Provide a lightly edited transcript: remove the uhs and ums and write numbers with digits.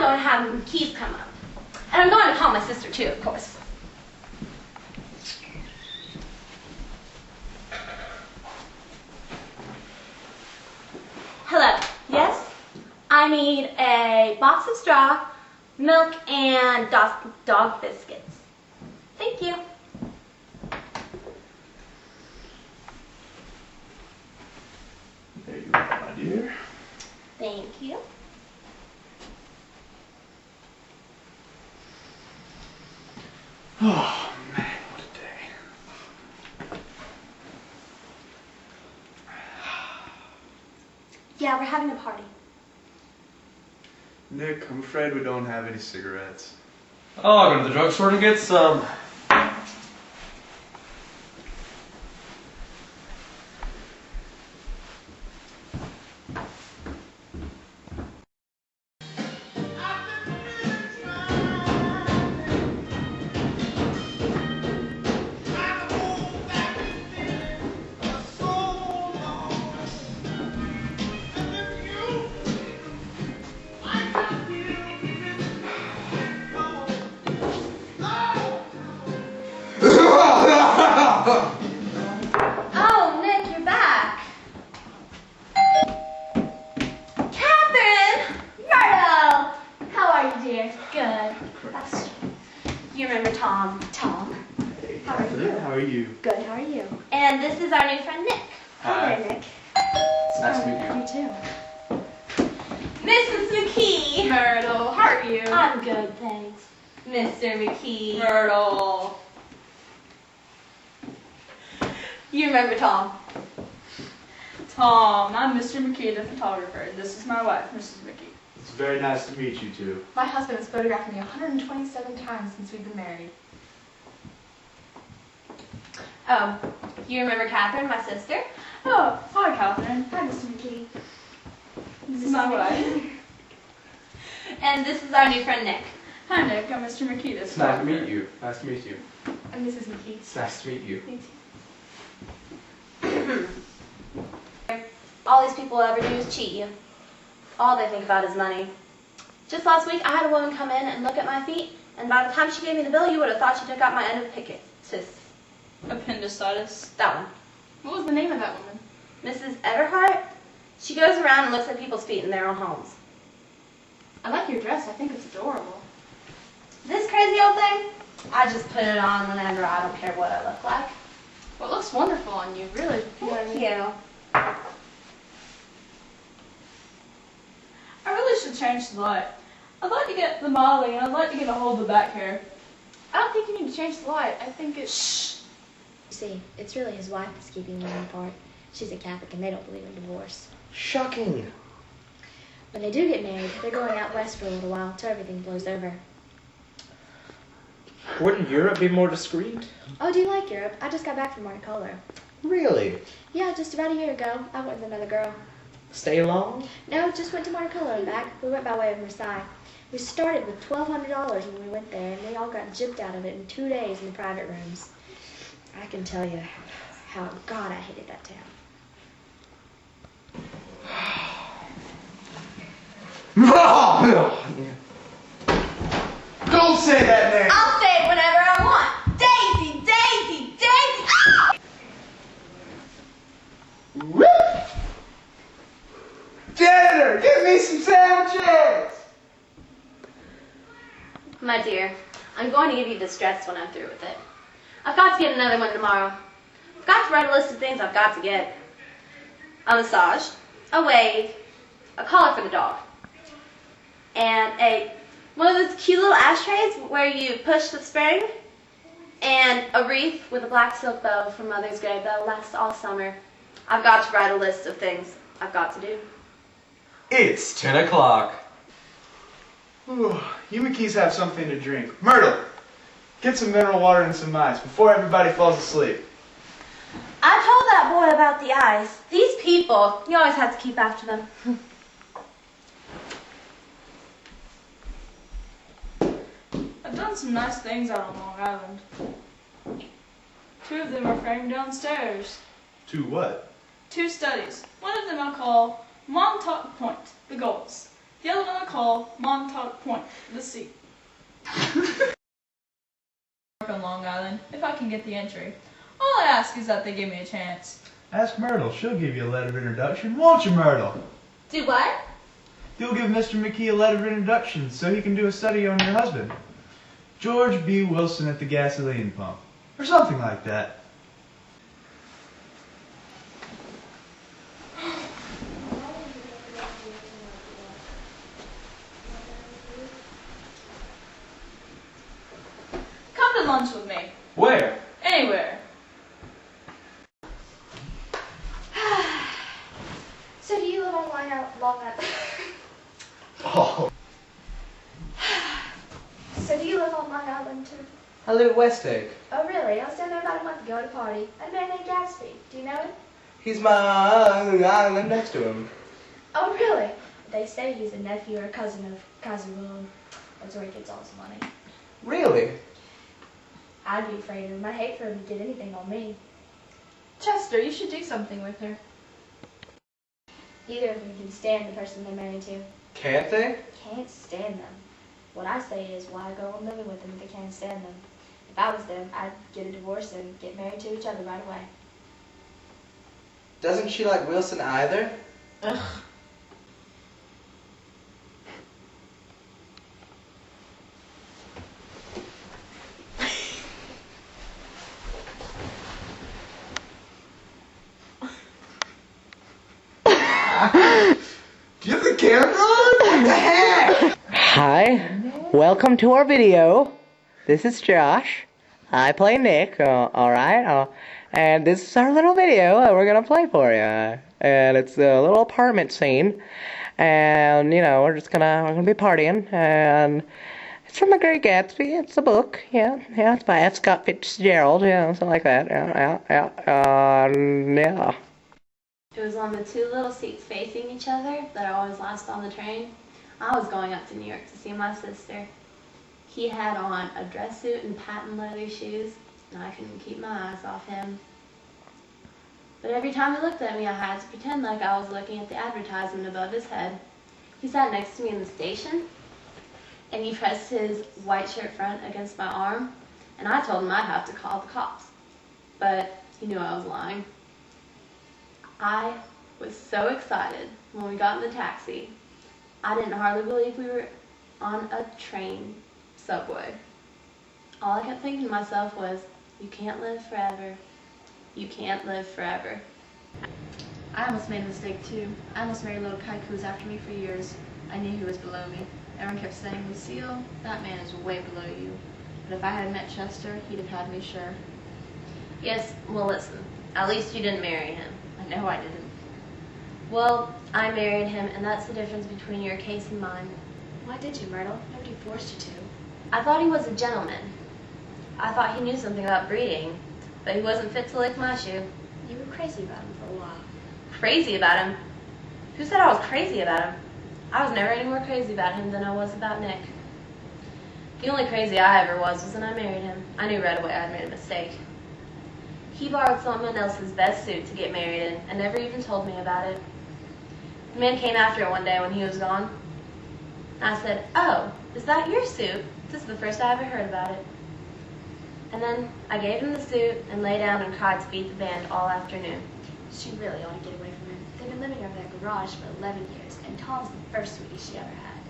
going to have the keys come up. And I'm going to call my sister too, of course. Hello. Yes? I need a box of straw, milk, and dog biscuits. Thank you. There you are, my dear. Thank you. Oh, man, what a day. Yeah, we're having a party. Nick, I'm afraid we don't have any cigarettes. Oh, I'll go to the drugstore and get some. Oh, Nick, you're back. Catherine! Myrtle! How are you, dear? Good. That's... You remember Tom? Tom. Hey, How are you? How are you? Good, how are you? And this is our new friend, Nick. Hi. there, Nick. It's nice to meet you. You too. Mrs. McKee. Myrtle, how are you? I'm good, thanks. Mr. McKee. Myrtle. You remember Tom? Tom, I'm Mr. McKee, the photographer. This is my wife, Mrs. McKee. It's very nice to meet you two. My husband has photographed me 127 times since we've been married. Oh, you remember Catherine, my sister? Oh, hi, Catherine. Hi, Mr. McKee. This is my wife. And this is our new friend, Nick. Hi, Nick. I'm Mr. McKee, the It's nice to photographer. meet you. Nice to meet you. I'm Mrs. McKee. It's nice to meet you. Me too. All these people ever do is cheat you. All they think about is money. Just last week, I had a woman come in and look at my feet, and by the time she gave me the bill, you would have thought she took out my appendicitis. Appendicitis. That one. What was the name of that woman? Mrs. Everhart, she goes around and looks at people's feet in their own homes. I like your dress. I think it's adorable. This crazy old thing, I just put it on whenever I don't care what I look like. Well, it looks wonderful on you, really. Thank you. I really should change the light. I'd like to get the modeling, and I'd like to get a hold of the back hair. I don't think you need to change the light. I think it's... Shh. You see, it's really his wife that's keeping them apart. She's a Catholic and they don't believe in divorce. Shocking. When they do get married, they're going out west for a little while till everything blows over. Wouldn't Europe be more discreet? Oh, do you like Europe? I just got back from Monte Carlo. Really? Yeah, just about a year ago. I went with another girl. Stay long? No, just went to Monte Carlo and back. We went by way of Versailles. We started with $1,200 when we went there, and we all got gypped out of it in 2 days in the private rooms. I can tell you how, God, I hated that town. Don't say that name! I'll say it whenever I want. Daisy, Daisy, Daisy! Ah! Whoop! Janitor, give me some sandwiches! My dear, I'm going to give you this dress when I'm through with it. I've got to get another one tomorrow. I've got to write a list of things I've got to get. A massage, a wave, a collar for the dog, and one of those cute little ashtrays where you push the spring, and a wreath with a black silk bow for Mother's Day that'll last all summer. I've got to write a list of things I've got to do. It's 10 o'clock. Ooh, you McKees have something to drink. Myrtle, get some mineral water and some ice before everybody falls asleep. I told that boy about the ice. These people, you always have to keep after them. I've done some nice things out on Long Island. 2 of them are framed downstairs. To what? 2 studies. One of them I'll call Montauk Point, the goals. The other one I'll call Montauk Point, the sea. On Long Island, if I can get the entry. All I ask is that they give me a chance. Ask Myrtle. She'll give you a letter of introduction. Won't you, Myrtle? Do what? You'll give Mr. McKee a letter of introduction so he can do a study on your husband. George B. Wilson at the gasoline pump. Or something like that. Come to lunch with me. Where? Anywhere. So do you live on Long Island? Oh. So do you live on Long Island too? I live at West Egg. Oh really? I was down there about a month ago at a party. I met a man named Gatsby. Do you know him? He's my island next to him. Oh really? They say he's a nephew or a cousin of Kazuo. That's where he gets all his money. Really? I'd be afraid of him. I'd hate for him to get anything on me. Chester, you should do something with her. Neither of them can stand the person they're married to. Can't they? Can't stand them. What I say is, why go on living with them if they can't stand them? If I was them, I'd get a divorce and get married to each other right away. Doesn't she like Wilson either? Ugh. Do you have the camera on? What the heck? Hi, welcome to our video. This is Josh. I play Nick, alright? And this is our little video that we're gonna play for you. And it's a little apartment scene. And, you know, we're gonna be partying. And it's from the Great Gatsby. It's a book, yeah. It's by F. Scott Fitzgerald, something like that. Yeah. It was on the two little seats facing each other that are always last on the train. I was going up to New York to see my sister. He had on a dress suit and patent leather shoes, and I couldn't keep my eyes off him. But every time he looked at me, I had to pretend like I was looking at the advertisement above his head. He sat next to me in the station, and he pressed his white shirt front against my arm, and I told him I'd have to call the cops. But he knew I was lying. I was so excited when we got in the taxi. I didn't hardly believe we were on a train subway. All I kept thinking to myself was, you can't live forever. You can't live forever. I almost made a mistake too. I almost married little Kai who was after me for years. I knew he was below me. Everyone kept saying, Lucille, that man is way below you. But if I had met Chester, he'd have had me sure. Yes, well listen, at least you didn't marry him. I know I didn't. Well, I married him, and that's the difference between your case and mine. Why did you, Myrtle? Nobody forced you to. I thought he was a gentleman. I thought he knew something about breeding, but he wasn't fit to lick my shoe. You were crazy about him for a while. Crazy about him? Who said I was crazy about him? I was never any more crazy about him than I was about Nick. The only crazy I ever was when I married him. I knew right away I'd made a mistake. He borrowed someone else's best suit to get married in and never even told me about it. The man came after it one day when he was gone. I said, "Oh, is that your suit? This is the first I ever heard about it." And then I gave him the suit and lay down and cried to beat the band all afternoon. She really ought to get away from him. They've been living over that garage for 11 years, and Tom's the first sweetie she ever had.